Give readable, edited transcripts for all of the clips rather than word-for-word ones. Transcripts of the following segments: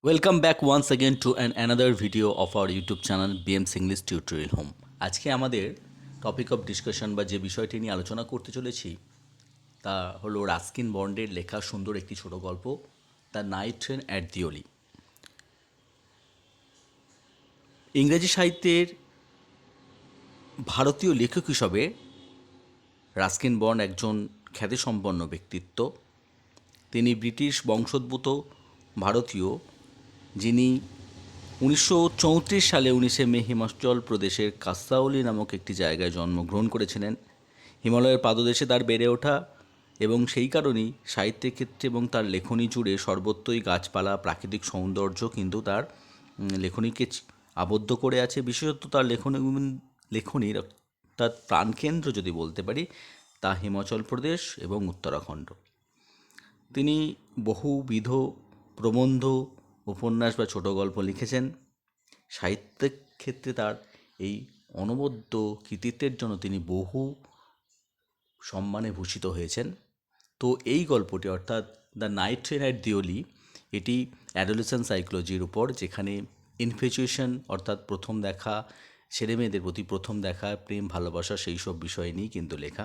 Welcome back once again to another video of our YouTube channel bm'senglishtutorialhome. আজকে আমাদের topic of discussion বা যে বিষয়টি নিয়ে আলোচনা করতে চলেছি তা হলো রাস্কিন বন্ডের লেখা সুন্দর একটি ছোট গল্প দ্য নাইট ট্রেন অ্যাট দিওলি। ইংরেজি সাহিত্যের ভারতীয় লেখক হিসাবে রাস্কিন বন্ড একজন খ্যাতিসম্পন্ন ব্যক্তিত্ব। তিনি ব্রিটিশ বংশোদ্ভূত ভারতীয়, যিনি 1934 সালে 19শে মে হিমাচল প্রদেশের কাসাউলি নামক একটি জায়গায় জন্মগ্রহণ করেছিলেন। হিমালয়ের পাদদেশে তার বেড়ে ওঠা এবং সেই কারণেই সাহিত্যের ক্ষেত্রে এবং তার লেখনী জুড়ে সর্বত্রই গাছপালা, প্রাকৃতিক সৌন্দর্য কিন্তু তার লেখনীকে আবদ্ধ করে আছে। বিশেষত তার লেখনীর অর্থাৎ প্রাণকেন্দ্র যদি বলতে পারি তা হিমাচল প্রদেশ এবং উত্তরাখণ্ড। তিনি বহুবিধ প্রবন্ধ, উপন্যাস বা ছোট গল্প লিখেছেন। সাহিত্যের ক্ষেত্রে তার এই অনবদ্য কৃতিত্বের জন্য তিনি বহু সম্মানে ভূষিত হয়েছেন। তো এই গল্পটি অর্থাৎ দ্য নাইট ট্রেন অ্যাট দিওলি, এটি অ্যাডোলেসেন্ট সাইকোলজির উপর, যেখানে ইনফ্যাচুয়েশন অর্থাৎ প্রথম দেখা, ছেলেমেয়েদের প্রতি প্রথম দেখা, প্রেম, ভালোবাসা, সেই সব বিষয় নিয়েই কিন্তু লেখা।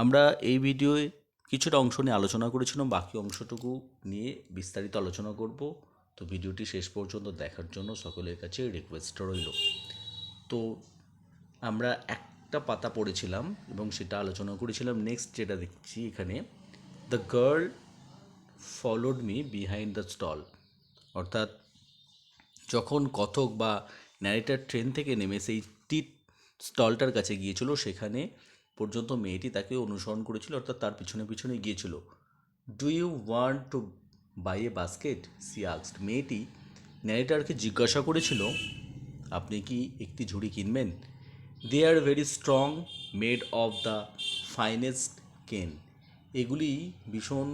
আমরা এই ভিডিওয়ে কিছুটা অংশ নিয়ে আলোচনা করেছিলাম, বাকি অংশটুকু নিয়ে বিস্তারিত আলোচনা করব। তো ভিডিওটি শেষ পর্যন্ত দেখার জন্য সকলের কাছে রিকোয়েস্ট রইল। তো আমরা একটা পাতা পড়েছিলাম এবং সেটা আলোচনা করেছিলাম। নেক্সট যেটা দেখছি এখানে, the girl followed me behind the stall, অর্থাৎ যখন কথক বা ন্যারেটার ট্রেন থেকে নেমে সেই টি স্টলটার কাছে গিয়েছিল, সেখানে পর্যন্ত মেয়েটি তাকে অনুসরণ করেছিল, অর্থাৎ তার পিছনে পিছনে গিয়েছিল। Do you want to buy a basket, she asked. মেয়েটি ন্যারেটারকে জিজ্ঞাসা করেছিল, আপনি কি একটি ঝুড়ি কিনবেন? They are very strong, made of the finest cane. এগুলি ভীষণ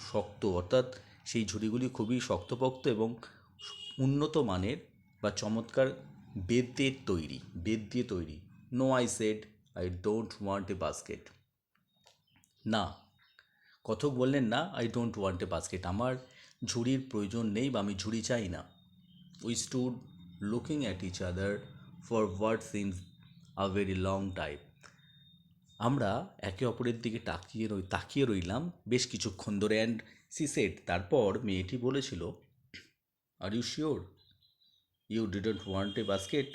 শক্ত, অর্থাৎ সেই ঝুড়িগুলি খুবই শক্তপোক্ত এবং উন্নত মানের বা চমৎকার বেত দিয়ে তৈরি। No, I said, I don't want a basket. না, কথক বললেন, না, I don't want a basket, আমার ঝুড়ির প্রয়োজন নেই বা আমি ঝুড়ি চাই না। We stood looking at each other for what seems a very long time. আমরা একে অপরের দিকে তাকিয়ে রইলাম বেশ কিছুক্ষণ ধরে। অ্যান্ড সি সেড, তারপর মেয়েটি বলেছিল, are you sure you didn't want a basket?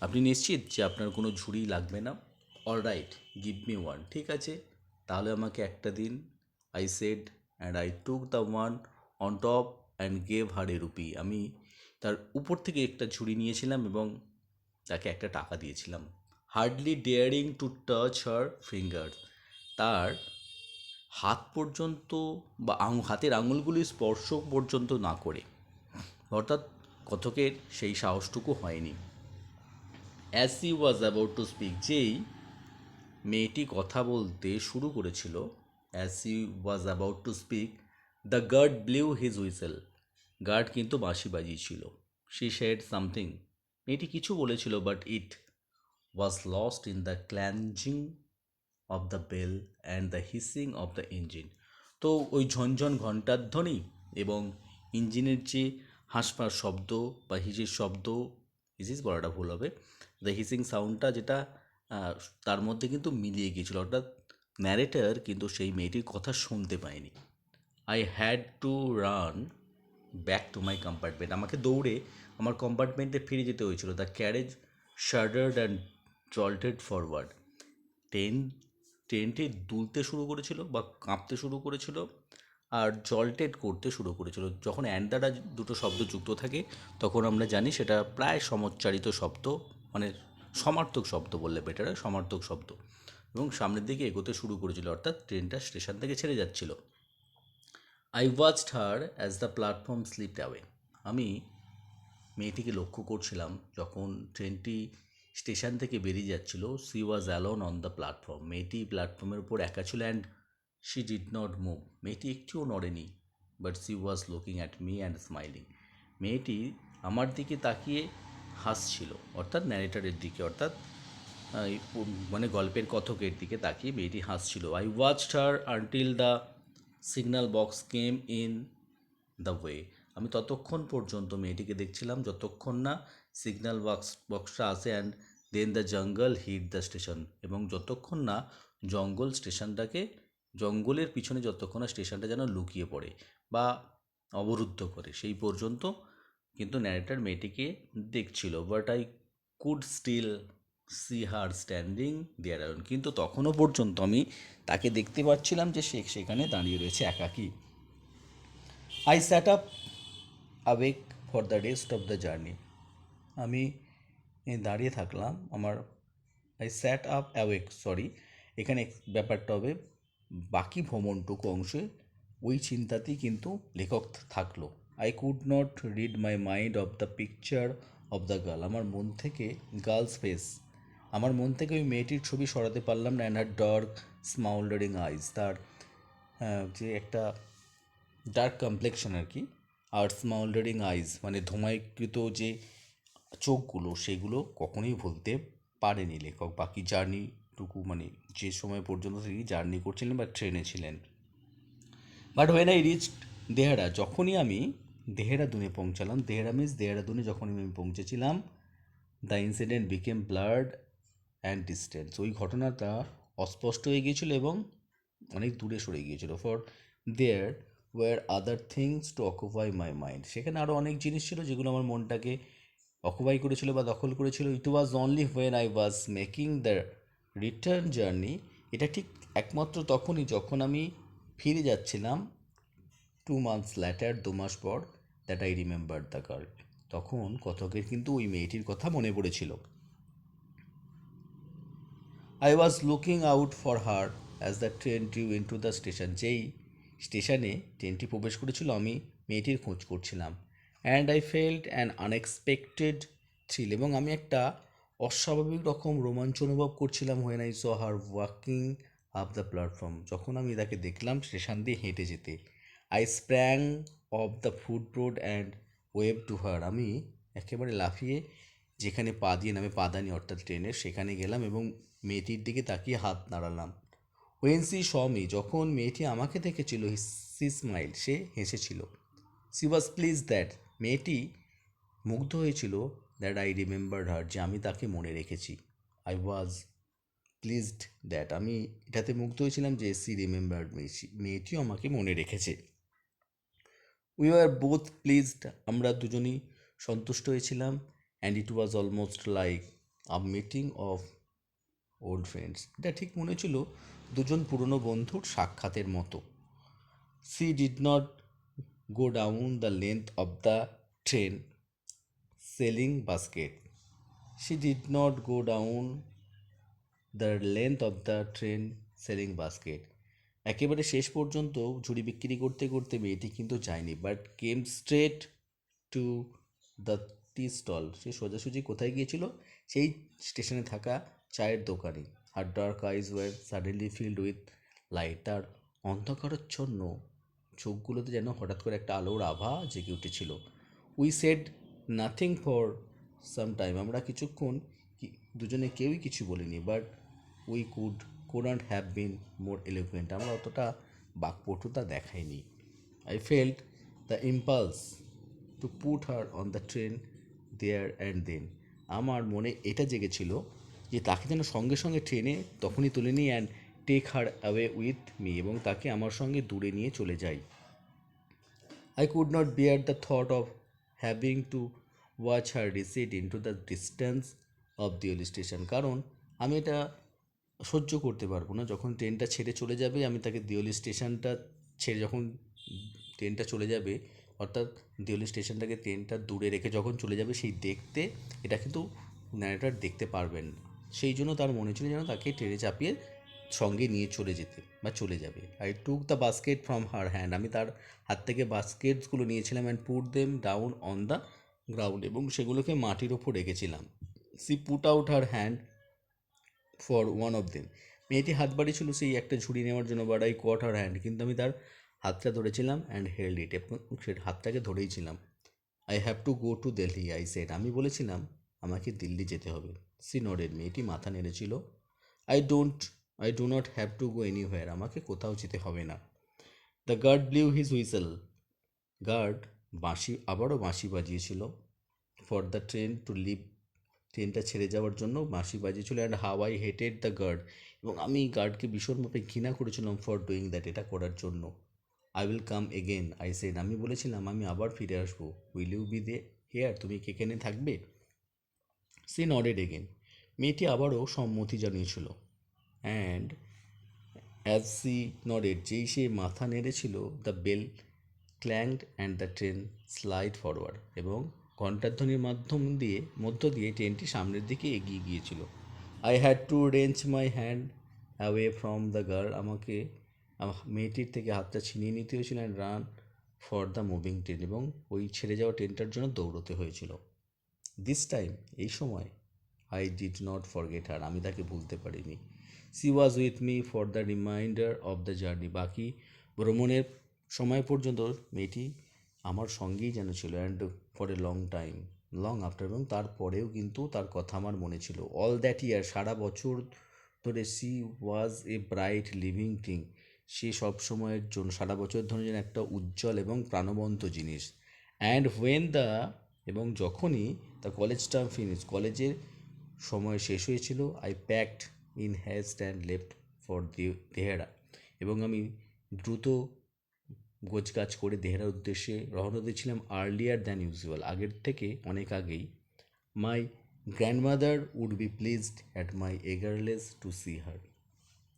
আপনি নিশ্চিত যে আপনার কোনো ঝুড়ি লাগবে না? All right, give me one. ঠিক আছে, তাহলে আমাকে একটা দিন। I said, and I took the one on top and gave her a rupee. আমি তার উপর থেকে একটা ঝুড়ি নিয়েছিলাম এবং তাকে একটা টাকা দিয়েছিলাম। Hardly daring to touch her finger, তার হাত পর্যন্ত বা হাতের আঙুলগুলি স্পর্শ পর্যন্ত না করে, অর্থাৎ কথকের সেই সাহসটুকু হয়নি। As she was about to speak, যেই মেয়েটি কথা বলতে শুরু করেছিল, as she was about to speak, the guard blew his whistle, guard কিন্তু বাঁশি বাজিয়েছিল। শি শেড সামথিং, মেয়েটি কিছু বলেছিল, but it was lost in the clanging of the bell and the hissing of the engine. তো ওই ঝনঝন ঘণ্টার ধ্বনি এবং ইঞ্জিনের যে হাঁসফাঁস শব্দ বা হিসির শব্দ, হিসিস বলাটা ভুল হবে, দ্য হিসিং সাউন্ডটা যেটা তার মধ্যে কিন্তু মিলিয়ে গিয়েছিল, অর্থাৎ ন্যারেটার কিন্তু সেই মেয়েটির কথা শুনতে পায়নি। I had to run back to my compartment, আমাকে দৌড়ে আমার কম্পার্টমেন্টে ফিরে যেতে হয়েছিল। The carriage shuddered and jolted forward, ট্রেনটি দুলতে শুরু করেছিল বা কাঁপতে শুরু করেছিল আর জল্টেড করতে শুরু করেছিল। যখন অ্যান্ড দ্বারা দুটো শব্দ যুক্ত থাকে তখন আমরা জানি সেটা প্রায় সমচ্চারিত শব্দ, মানে সমার্থক শব্দ বললে বেটার হয়, সমার্থক শব্দ, এবং সামনের দিকে এগোতে শুরু করেছিল, অর্থাৎ ট্রেনটা স্টেশন থেকে ছেড়ে যাচ্ছিল। I watched her as the platform slipped away, আমি মেয়েটিকে লক্ষ্য করছিলাম যখন ট্রেনটি স্টেশন থেকে বেরিয়ে যাচ্ছিল। She was alone on the platform, মেয়েটি প্ল্যাটফর্মের উপর একা ছিল। And she did not move, মেয়েটি একটুও নড়েনি। But she was looking at me and smiling, মেয়েটি আমার দিকে তাকিয়ে হাসছিল, অর্থাৎ ন্যারেটারের দিকে, অর্থাৎ মানে গল্পের কথকের দিকে তাকিয়ে মেয়েটি হাসছিল। I watched her until the signal box came in the way. আমি ততক্ষণ পর্যন্ত মেয়েটিকে দেখছিলাম যতক্ষণ না সিগন্যাল বক্সটা আসে and then the jungle hit the station, এবং যতক্ষণ না জঙ্গলের পিছনে যতক্ষণ না স্টেশনটা যেন লুকিয়ে পড়ে বা অবরুদ্ধ করে, সেই পর্যন্ত কিন্তু ন্যারেটার মেয়েটিকে দেখছিল। But I could still see her standing there alone, কিন্তু তখনও পর্যন্ত আমি তাকে দেখতে পাচ্ছিলাম যে সে সেখানে দাঁড়িয়ে রয়েছে একাকী। I sat up awake for the rest of the journey. আমি দাঁড়িয়ে থাকলাম আমার I sat up awake, sorry, এখানে ব্যাপারটা হবে বাকি ভ্রমণটুকু অংশে ওই চিন্তাতেই কিন্তু লেখক থাকলো। I could not read my mind of the picture of the girl. আমার মন থেকে ওই মেয়েটির ছবি সরাতে পারলাম না। অ্যান্ড হার ডার্ক স্মাউল্ডারিং আইজ, তার যে একটা ডার্ক কমপ্লেকশন আর কি, আর স্মাউল্ডারিং আইজ মানে ধূমায়িত যে চোখগুলো, সেগুলো কখনোই ভুলতে পারেনি লেখক বাকি জার্নিটুকু, মানে যে সময় পর্যন্ত তিনি জার্নি করছিলেন বা ট্রেনে ছিলেন। But when I reached Dehra, যখনই আমি দেহরাদুনে পৌঁছালাম, দেহরাদুনে যখনই আমি পৌঁছেছিলাম, the incident became blurred and distance. ওই ঘটনাটা অস্পষ্ট হয়ে গিয়েছিল এবং অনেক দূরে সরে গিয়েছিল। For there were other things to occupy my mind, সেখানে আরও অনেক জিনিস ছিল যেগুলো আমার মনটাকে অকুপাই করেছিল বা দখল করেছিল। It was only when I was making the return journey, এটা ঠিক একমাত্র তখনই যখন আমি ফিরে যাচ্ছিলাম 2 months ল্যাটার, 2 মাস পর, that I remember the girl, তখন কথকের কিন্তু ওই মেয়েটির কথা মনে পড়েছিল। I was looking out for her as the train drew in to the station, যেই স্টেশনে ট্রেনটি প্রবেশ করেছিল আমি মেয়েটির খোঁজ করছিলাম। And I felt an unexpected thrill, এবং আমি একটা অস্বাভাবিক রকম রোমাঞ্চ অনুভব করছিলাম। When I saw her walking up the platform, যখন আমি তাকে দেখলাম স্টেশন দিয়ে হেঁটে যেতে। I sprang of the ফুটবোর্ড and wave to her, আমি একেবারে লাফিয়ে যেখানে পা দিয়ে নামে পাদানি অর্থাৎ ট্রেনের, সেখানে গেলাম এবং মেয়েটির দিকে তাকিয়ে হাত নাড়ালাম। ওয়েন সি স মি, যখন মেয়েটি আমাকে দেখেছিল, সি স্মাইল, সে হেসেছিল। সি ওয়াজ প্লিজ দ্যাট, মেয়েটি মুগ্ধ হয়েছিল। দ্যাট আই রিমেম্বার্ড হার, যে আমি তাকে মনে রেখেছি। আই ওয়াজ প্লিজড দ্যাট, আমি এটাতে মুগ্ধ হয়েছিলাম যে সি রিমেম্বার্ড মি, মেয়েটিও আমাকে মনে রেখেছে। উই আর বোথ প্লিজড, আমরা দুজনই সন্তুষ্ট হয়েছিলাম। And it was almost like a meeting of old friends, এটা ঠিক মনে হচ্ছিল দুজন পুরনো বন্ধুর সাক্ষাতের মতো। C did not go down the length of the train selling basket, she did not go down the length of the train selling basket, একেবারে শেষ পর্যন্ত ঝুড়ি বিক্রি করতে করতে মেয়েটি কিন্তু যায়নি। But came straight to the tea stall, সে সোজাসুজি কোথায় গিয়েছিল? সেই স্টেশনে থাকা চায়ের দোকানে। Her dark eyes were suddenly filled with light, তার অন্ধকারাচ্ছন্ন চোখগুলোতে যেন হঠাৎ করে একটা আলোর আভা জেগে উঠেছিল। We said nothing for some time, আমরা কিছুক্ষণ দুজনে কেউই কিছু বলিনি। But we couldn't have been more eloquent, আমরা অতটা বাকপটুতা দেখাইনি। I felt the impulse to put her on the train there and then, আমার মনে এটা জেগেছিল যে তাকে যেন সঙ্গে সঙ্গে ট্রেনে তখনই তুলে নিই and take her away with me, এবং তাকে আমার সঙ্গে দূরে নিয়ে চলে যাই। I could not bear the thought of having to watch her recede into the distance of Deoli station, কারণ আমি এটা সহ্য করতে পারবো না যখন ট্রেনটা ছেড়ে চলে যাবে, আমি তাকে দেওলি স্টেশনটা ছেড়ে যখন ট্রেনটা চলে যাবে, অর্থাৎ দেওলি স্টেশনটাকে ট্রেনটা দূরে রেখে যখন চলে যাবে, সেই দেখতে এটা কিন্তু ন্যারেটর দেখতে পারবেন না। সেই জন্য তার মনে ছিল যেন তাকে ট্রেনে চাপিয়ে সঙ্গে নিয়ে চলে যেতে বা চলে যাবে। I took the basket from her hand, আমি তার হাত থেকে বাস্কেটসগুলো নিয়েছিলাম and put them down on the ground, এবং সেগুলোকে মাটির ওপর রেখেছিলাম। She put out her hand for one of them, মেয়েটি হাত বাড়িয়েছিল সেই একটা ঝুড়ি নেওয়ার জন্য। But I caught her hand, কিন্তু আমি তার হাতটা ধরেছিলাম অ্যান্ড হেল্ড ইট, এবং সে হাতটাকে ধরেইছিলাম। I have to go to Delhi I said, আমি বলেছিলাম আমাকে দিল্লি যেতে হবে। সি নডেড, মেয়েটি মাথা নেড়েছিল। I don't I do not have to go anywhere, আমাকে কোথাও যেতে হবে না। The guard blew his whistle, guard আবারও বাঁশি বাজিয়েছিল for the train to leave, ট্রেনটা ছেড়ে যাওয়ার জন্য বাঁশি বাজিয়েছিল। And how I hated the guard, এবং আমি গার্ডকে ভীষণভাবে ঘৃণা করেছিলাম ফর ডুইং দ্যাট, এটা করার জন্য। I will come again I said, আমি বলেছিলাম আমি আবার ফিরে আসবো। Will you be there, তুমি কি এখানে থাকবে? সি নডেড এগেন, মেয়েটি আবারও সম্মতি জানিয়েছিল। অ্যান্ড অ্যাজ সি নডেড, যেই সে মাথা নেড়েছিল, the bell clanged and the train slide forward, এবং ঘণ্টাধ্বনির মধ্য দিয়ে ট্রেনটি সামনের দিকে এগিয়ে গিয়েছিল। I had to wrench my hand away from the girl, আমাকে মেয়েটির থেকে হাতটা ছিনিয়ে নিতে হয়েছিল। And run for the moving train, এবং ওই ছেড়ে যাওয়া ট্রেনটার জন্য দৌড়তে হয়েছিল। দিস টাইম, এই সময়, আই ডিড নট ফরগেট হার, আমি তাকে ভুলতে পারিনি। C was with me for the reminder of the journey, বাকি ভ্রমণের সময় পর্যন্ত মেয়েটি আমার সঙ্গেই যেন ছিল। And for a long after, এবং তারপরেও কিন্তু তার কথা আমার মনে ছিল। অল দ্যাট ইয়ার, সারা বছর ধরে, she was a bright living thing, সে সব সময়ের জন্য, সারা বছর ধরে যেন একটা উজ্জ্বল এবং প্রাণবন্ত জিনিস। অ্যান্ড হোয়েন দ্য, এবং যখনই দ্য কলেজ টার্ম ফিনিশ, কলেজের সময় শেষ হয়েছিল, I packed in haste and left for Dehra, এবং আমি দ্রুত গোছগাছ করে দেহেরার উদ্দেশ্যে রওনা দিয়েছিলাম। আর্লিয়ার দ্যান ইউজুয়াল, আগের থেকে অনেক আগেই। My grandmother would be pleased at my eagerness to see her,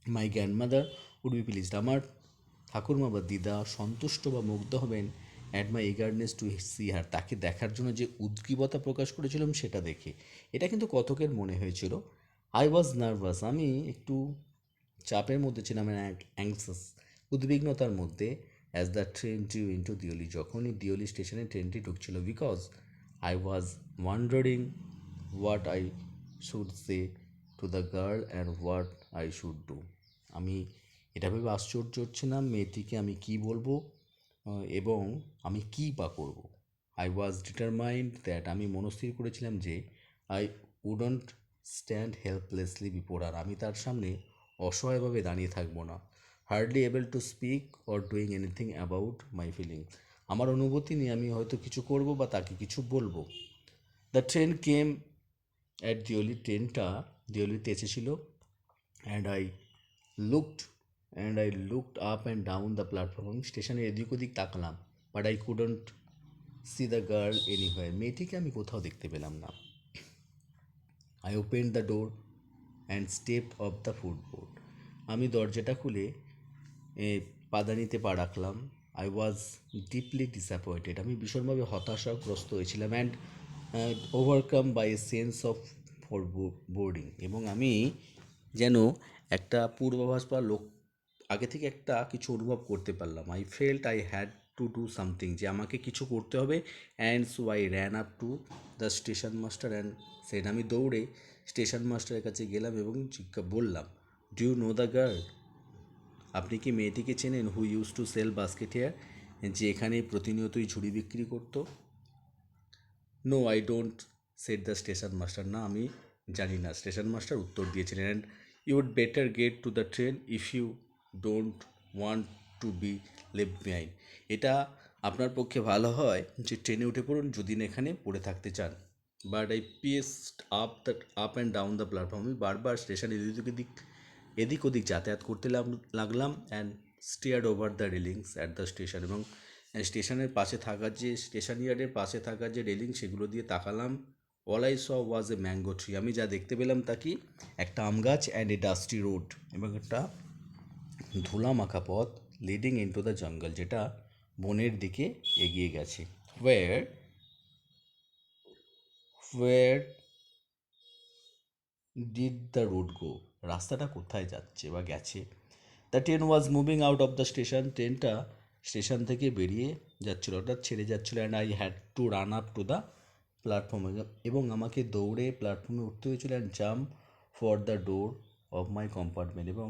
my grandmother would be pleased, আমার ঠাকুরমা বা দিদা সন্তুষ্ট বা মুগ্ধ হবেন, at my eagerness to see her, তাকে দেখার জন্য যে উদ্গ্রীবতা প্রকাশ করেছিলাম সেটা দেখে। এটা কিন্তু কতকের মনে হয়েছিল। আই ওয়াজ নার্ভাস, আমি একটু চাপের মধ্যে ছিলাম, অ্যাংসাস, উদ্বিগ্নতার মধ্যে। As the train drew into Deoli, যখনই দিওলি স্টেশনে ট্রেনটি ঢুকছিল। Because I was wondering what I should say to the girl and what I should do, আমি এটা ভেবে আশ্চর্য হচ্ছিলাম মেয়েটিকে আমি কী বলবো এবং আমি কী বা করবো। আই ওয়াজ ডিটারমাইন্ড দ্যাট, আমি মনস্থির করেছিলাম যে I wouldn't stand helplessly before her, আমি তার সামনে অসহায়ভাবে দাঁড়িয়ে থাকবো না। Hardly able to speak or doing anything about my feeling, আমার অনুভূতি নিয়ে আমি হয়তো কিছু করব বা তাকে কিছু বলবো। দ্য ট্রেন কেম অ্যাট দিওলি, ট্রেনটা দিওলিতে এসেছিল। And I looked looked up and down the platform, স্টেশনের এদিক ওদিক তাকালাম। But I couldn't C the girl anywhere, মেয়েটিকে আমি কোথাও দেখতে পেলাম না। I open the door and step of the ফুটবোর্ড, আমি দরজাটা খুলে পাদানিতে পা রাখলাম। আই ওয়াজ ডিপলি ডিসঅ্যাপয়েন্টেড, আমি ভীষণভাবে হতাশাগ্রস্ত হয়েছিলাম। And overcome by a sense of foreboding, এবং আমি যেন একটা পূর্বাভাস বা আগে থেকে একটা কিছু অনুভব করতে পারলাম। I felt I had to do something, যে আমাকে কিছু করতে হবে। And so I ran up to the station master and said, আমি দৌড়ে স্টেশন মাস্টারের কাছে গেলাম এবং বললাম, do you know the girl, আপনি কি মেয়েটিকে চেনেন? Who use to sell basket here, যে এখানে প্রতিনিয়তই ঝুড়ি বিক্রি করতো। No I don't, said the station master, না আমি জানি না, স্টেশন মাস্টার উত্তর দিয়েছিলেন। And you would better get to the train if you don't want to be left behind, এটা আপনার পক্ষে ভালো হয় যে ট্রেনে উঠে পড়ুন যদি না এখানে পড়ে থাকতে চান। But I paced up and down the platform, আমি বারবার স্টেশন এদিক ওদিক যাতায়াত করতে লাগলাম। And stared over the railings at the station, এবং স্টেশনের পাশে থাকার যে স্টেশন ইয়ার্ডের পাশে থাকার যে রেলিং সেগুলো দিয়ে তাকালাম। All I saw was a mango tree, আমি যা দেখতে পেলাম তা কি, একটা আম গাছ অ্যান্ড এ ডাস্টি রোড, এবং একটা ধুলা মাখা পথ লিডিং ইনটু দ্য জঙ্গল, যেটা বনের দিকে এগিয়ে গেছে। ওয়ের ওয়ের ডিড দ্য রোড গো, রাস্তাটা কোথায় যাচ্ছে বা গেছে। The train was moving out of the station, ট্রেনটা স্টেশন থেকে বেরিয়ে যাচ্ছিলো, অর্থাৎ ছেড়ে যাচ্ছিলো। And I had to run up to the platform, এবং আমাকে দৌড়ে প্ল্যাটফর্মে উঠতে হয়েছিল। And jump for the door of my compartment, এবং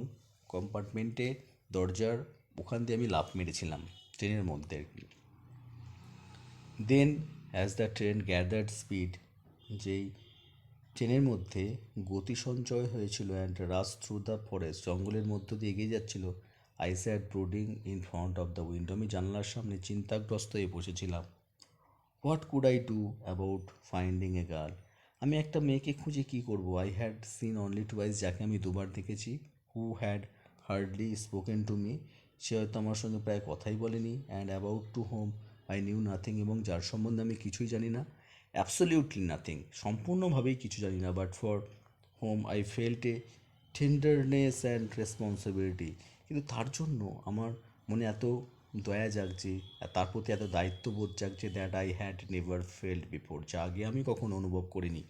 কম্পার্টমেন্টে দরজার ওখান দিয়ে আমি লাফ মেরেছিলাম ট্রেনের মধ্যে আর কি। Then as the train gathered speed, যেই ট্রেনের মধ্যে গতি সঞ্চয় হয়েছিল, and rushed through the forest, জঙ্গলের মধ্য দিয়ে এগিয়ে যাচ্ছিল। I sat brooding in front of the window. আমি জানলার সামনে চিন্তাগ্রস্ত হয়ে বসেছিলাম। What could I do about finding a girl? আমি একটা মেয়েকে খুঁজে কী করব? I had seen only twice, যাকে আমি দুবার দেখেছি। Who had hardly spoken to me, সে হয়তো আমার সঙ্গে প্রায় কথাই বলেনি। And about to whom I knew nothing, এবং যার সম্বন্ধে আমি কিছুই জানি না, অ্যাবসলিউটলি নাথিং, সম্পূর্ণভাবেই কিছু জানি না। But for home I felt a tenderness and responsibility, কিন্তু তার জন্য আমার মনে এত দয়া জাগছে আর তার প্রতি এত দায়িত্ববোধ জাগছে, that I had never felt before, যা আগে আমি কখনো অনুভব করিনি।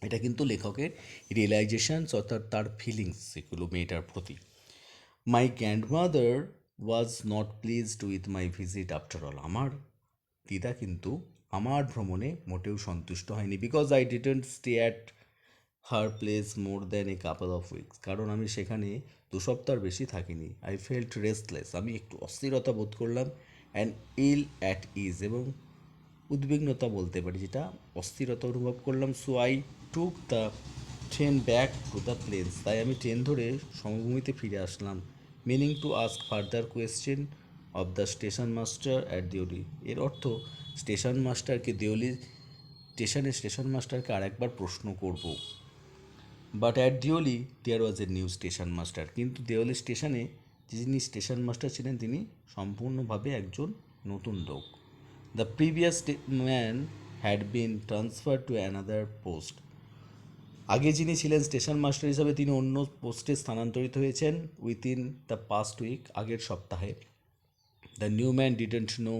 এটা কিন্তু লেখকের রিয়েলাইজেশনস, অর্থাৎ তার ফিলিংস, সেগুলো মেয়েটার প্রতি। My grandmother was not pleased with my visit after all, আমার দিদা কিন্তু আমার ভ্রমণে মোটেও সন্তুষ্ট হয়নি। Because I didn't stay at her place more than a couple of weeks, কারণ আমি সেখানে 2 সপ্তাহ বেশি থাকিনি। আই ফেল্ট রেস্টলেস, আমি একটু অস্থিরতা বোধ করলাম। অ্যান্ড ইল অ্যাট ইজ, এবং উদ্বিগ্নতা বলতে পারি, যেটা অস্থিরতা অনুভব করলাম। So I took the train back to the plains, তাই আমি ট্রেন ধরে সমভূমিতে ফিরে আসলাম। Meaning to ask further question of the station master at Deoli, এর অর্থ স্টেশন মাস্টারকে, দেওলি স্টেশন মাস্টারকে আর একবার প্রশ্ন করব। But at Deoli there was a new station master, কিন্তু দেওলি স্টেশনে যিনি স্টেশন মাস্টার ছিলেন তিনি সম্পূর্ণভাবে একজন নতুন লোক। The previous man had been transfer to another post, আগে যিনি ছিলেন স্টেশন মাস্টার হিসাবে তিনি অন্য পোস্টে স্থানান্তরিত হয়েছেন উইথিন দ্য পাস্ট উইক, আগের সপ্তাহে। The new man didn't know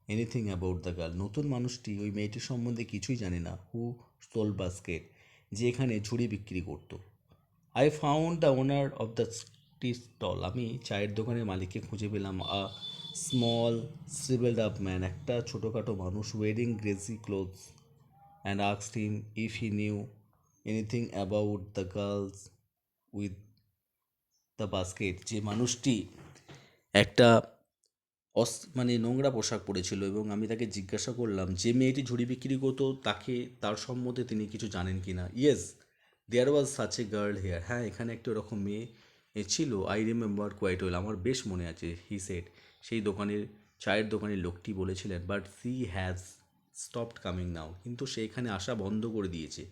anything about the girl, নতুন মানুষটি ওই মেয়েটির সম্বন্ধে কিছুই জানে না। হু সোল বাস্কেট, যে এখানে ঝুড়ি বিক্রি করত। I found the owner of the tea stall, আমি চায়ের দোকানের মালিককে খুঁজে পেলাম। A small shrivelled up man, একটা ছোটোখাটো মানুষ, wearing greasy clothes, and asked him if he knew anything about the girls with the basket, যে মানুষটি একটা মানে নোংরা পোশাক পরেছিল, এবং আমি তাকে জিজ্ঞাসা করলাম যে মেয়েটি ঝুড়ি বিক্রি করতো তাকে, তার সম্বন্ধে তিনি কিছু জানেন কি না। Yes there was such a girl here, হ্যাঁ এখানে একটা ওরকম মেয়ে ছিল। আই রিমেম্বার কোয়াইট ওয়েল, আমার বেশ মনে আছে। হি সেড, সেই দোকানের চায়ের দোকানের লোকটি বলেছিলেন। But she has stopped coming now, কিন্তু সে এখানে আসা বন্ধ করে দিয়েছে।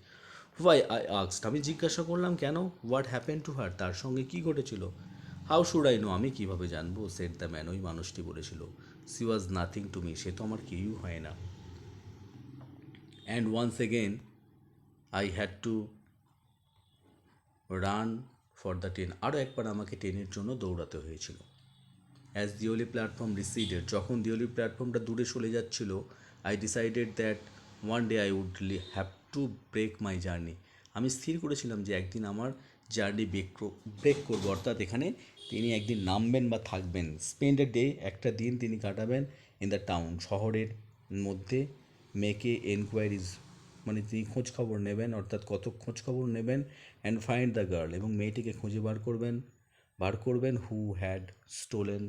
হোয়াই আই আস্কড, আমি জিজ্ঞাসা করলাম কেন। হোয়াট হ্যাপেন টু হার, তার সঙ্গে কী ঘটেছিল। হাউ শুড আই নো, আমি কীভাবে জানবো। সেড দ্য ম্যান, ওই মানুষটি বলেছিল। She was nothing to me, সে তো আমার কেউই হয় না। And once again I had to run for the train, আরও একবার আমাকে ট্রেনের জন্য দৌড়াতে হয়েছিল। অ্যাজ দিওলি প্ল্যাটফর্ম রিসিডেড, যখন দিওলি প্ল্যাটফর্মটা দূরে সরে যাচ্ছিল, I decided that one day I would have to break my journey, আমি স্থির করেছিলাম যে একদিন আমার জার্নি ব্রেক করবো, অর্থাৎ এখানে তিনি একদিন নামবেন বা থাকবেন। স্পেন্ড এ ডে, একটা দিন তিনি কাটাবেন ইন দ্য টাউন, শহরের মধ্যে। মেকে এনকোয়ারিজ, মানে তিনি খোঁজ খবর নেবেন, অর্থাৎ কত খোঁজ খবর নেবেন। অ্যান্ড ফাইন্ড দ্য গার্ল, এবং মেয়েটিকে খুঁজে বার করবেন। Who had stolen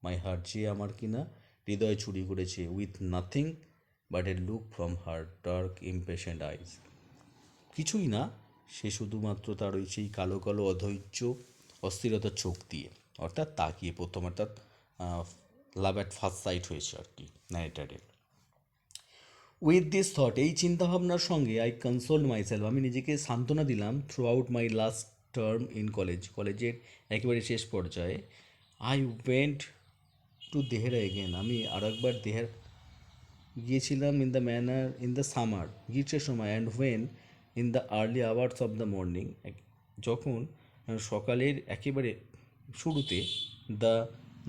my heart, যে আমার কিনা হৃদয় চুরি করেছে। With nothing but a look from her dark impatient eyes, কিছুই না, সে শুধুমাত্র তার ওই সেই কালো কালো অধৈর্য অস্থিরতার চোখ দিয়ে, অর্থাৎ তাকিয়ে প্রথম, অর্থাৎ লাভ অ্যাট ফার্স্ট সাইট হয়েছে আর কি ন্যারেটারের। উইথ দিস থট, এই চিন্তাভাবনার সঙ্গে আই কনসোল্ড মাইসেলফ, আমি নিজেকে সান্ত্বনা দিলাম। Throughout my last term in কলেজের একেবারে শেষ পর্যায়ে। I went to Dehra again, আমি আর একবার গিয়েছিলাম ইন দ্য সামার, গ্রীষ্মের সময়। And when in the early hours of the morning, যখন সকালের একেবারে শুরুতে, the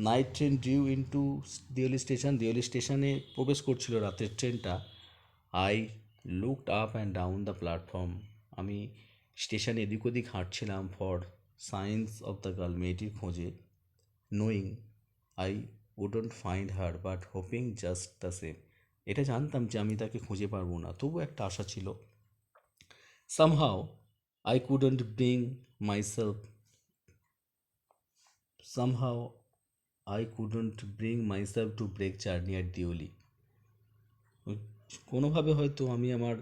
night train drew into Deoli স্টেশনে প্রবেশ করছিল রাতের ট্রেনটা। I looked up and down the platform, আমি স্টেশনে এদিক ওদিক হাঁটছিলাম। For signs of the girl, মেয়েটির খোঁজে। Knowing I wouldn't find her but hoping just the same, এটা জানতাম যে আমি তাকে খুঁজে পারবো না, তবু একটা আশা ছিল। Somehow I couldn't bring myself somehow I couldn't bring myself to break journey at Deoli, কোনোভাবে হয়তো আমি আমার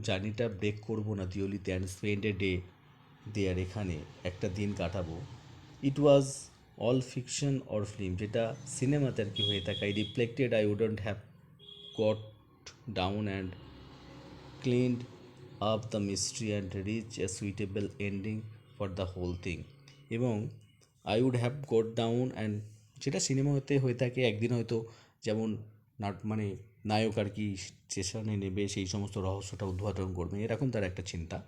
জার্নিটা ব্রেক করবো না দিওলিতে। And spend a day there, এখানে একটা দিন কাটাবো। It was all fiction or film, যেটা সিনেমাতে আর কি হয়ে থাকে, I reflected I wouldn't have got down and cleaned up the mystery and reach a suitable ending for the whole thing. এবং I would have got down and, যেটা সিনেমাতে হয়ে থাকে একদিন হয়তো, যেমন মানে নায়ক আর কি স্টেশনে নেবে, সেই সমস্ত রহস্যটা উদ্ঘাটন করবে, এরকম তার একটা চিন্তা।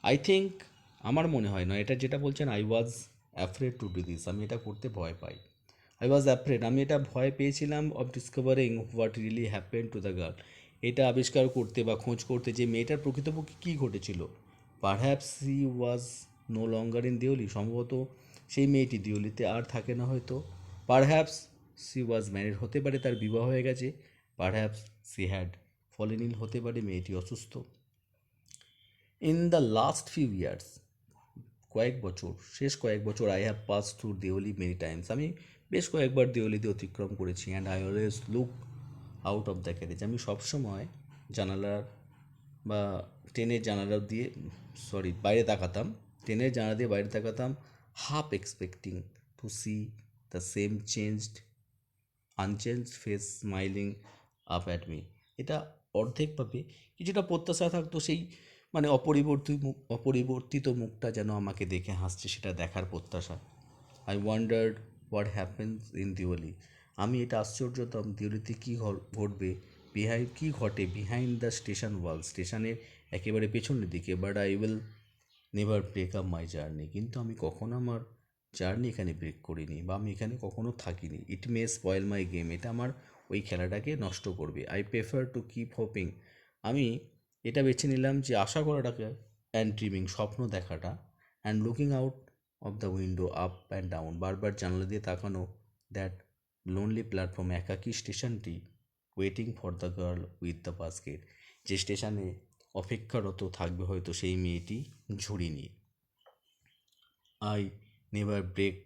আই থিঙ্ক, আমার মনে হয় না, এটা যেটা বলছেন I was afraid to do this, আমি এটা করতে ভয় পাই। আই ওয়াজ অ্যাফ্রেড, আমি এটা ভয় পেয়েছিলাম of discovering what really happen to the girl, এটা আবিষ্কার করতে বা খোঁজ করতে যে মেয়েটার প্রকৃতপক্ষে কী ঘটেছিল। Perhaps she was no longer in Deoli, সম্ভবত সেই মেয়েটি দেওলিতে আর থাকে না হয়তো। পারহ্যাপস সি ওয়াজ ম্যারিড, হতে পারে তার বিবাহ হয়ে গেছে। পারহ্যাপস সি হ্যাড ফলেন ইল, হতে পারে মেয়েটি অসুস্থ। In the last few years, শেষ কয়েক বছর, I have pass through Deoli many Times, আমি বেশ কয়েকবার দেওলিতে অতিক্রম করেছি। And I always look out of the carriage, আমি সবসময় জানালার বা ট্রেনের জানালা দিয়ে, বাইরে তাকাতাম, ট্রেনের জানালা দিয়ে বাইরে তাকাতাম, half expecting to see the same unchanged face smiling up at me, এটা অর্ধেকভাবে কিছুটা প্রত্যাশা থাকতো, সেই মানে অপরিবর্তিত মুখটা যেন আমাকে দেখে হাসছে, সেটা দেখার প্রত্যাশা। I wandered what happens in Diwali, আমি এটা আশ্চর্য হতাম দিওয়ালিতে কী ঘটবে, কী ঘটে বিহাইন্ড দ্য স্টেশন ওয়াল, স্টেশনের একেবারে পেছনের দিকে। But I will never break up my journey, কিন্তু আমি কখনো আমার জার্নি এখানে ব্রেক করিনি, বা আমি এখানে কখনো থাকিনি। ইট মে স্পয়েল মাই গেম, এটা আমার ওই খেলাটাকে নষ্ট করবে। I prefer to keep hoping, আমি এটা বেছে নিলাম যে আশা করাটাকে, অ্যান্ড ড্রিমিং, স্বপ্ন দেখাটা, and looking out of the window up and down, বারবার জানলা দিয়ে তাকানো, দ্যাট লোনলি প্ল্যাটফর্ম, একাকী স্টেশনটি, waiting for the girl with the basket, যে স্টেশনে অপেক্ষারত থাকবে হয়তো সেই মেয়েটি ঝুড়ি নিয়ে। I never break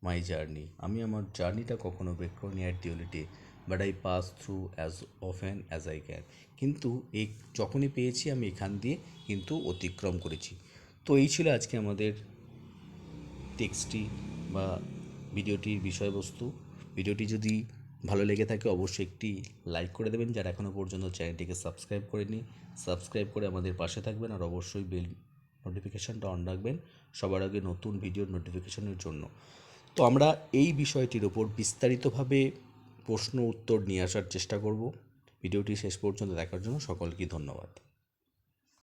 my journey, আমি আমার জার্নিটা কখনো ব্রেক করিনি অ্যাট দিওলিতে, but I pass through as often as I can, কিন্তু এই যখনই পেয়েছি আমি এখান দিয়ে কিন্তু অতিক্রম করেছি। তো এই ছিল আজকে আমাদের টেক্সটটি বা ভিডিওটির বিষয়বস্তু। ভিডিওটি যদি ভালো লেগে থাকে অবশ্যই একটি লাইক করে দেবেন, যারা এখনও পর্যন্ত চ্যানেলটিকে সাবস্ক্রাইব করেনি, সাবস্ক্রাইব করে আমাদের পাশে থাকবেন, আর অবশ্যই বেল নোটিফিকেশানটা অন রাখবেন সবার আগে নতুন ভিডিওর নোটিফিকেশনের জন্য। তো আমরা এই বিষয়টির ওপর বিস্তারিতভাবে প্রশ্ন উত্তর নিয়ে আসার চেষ্টা করব। ভিডিওটি শেষ পর্যন্ত দেখার জন্য সকলকে ধন্যবাদ।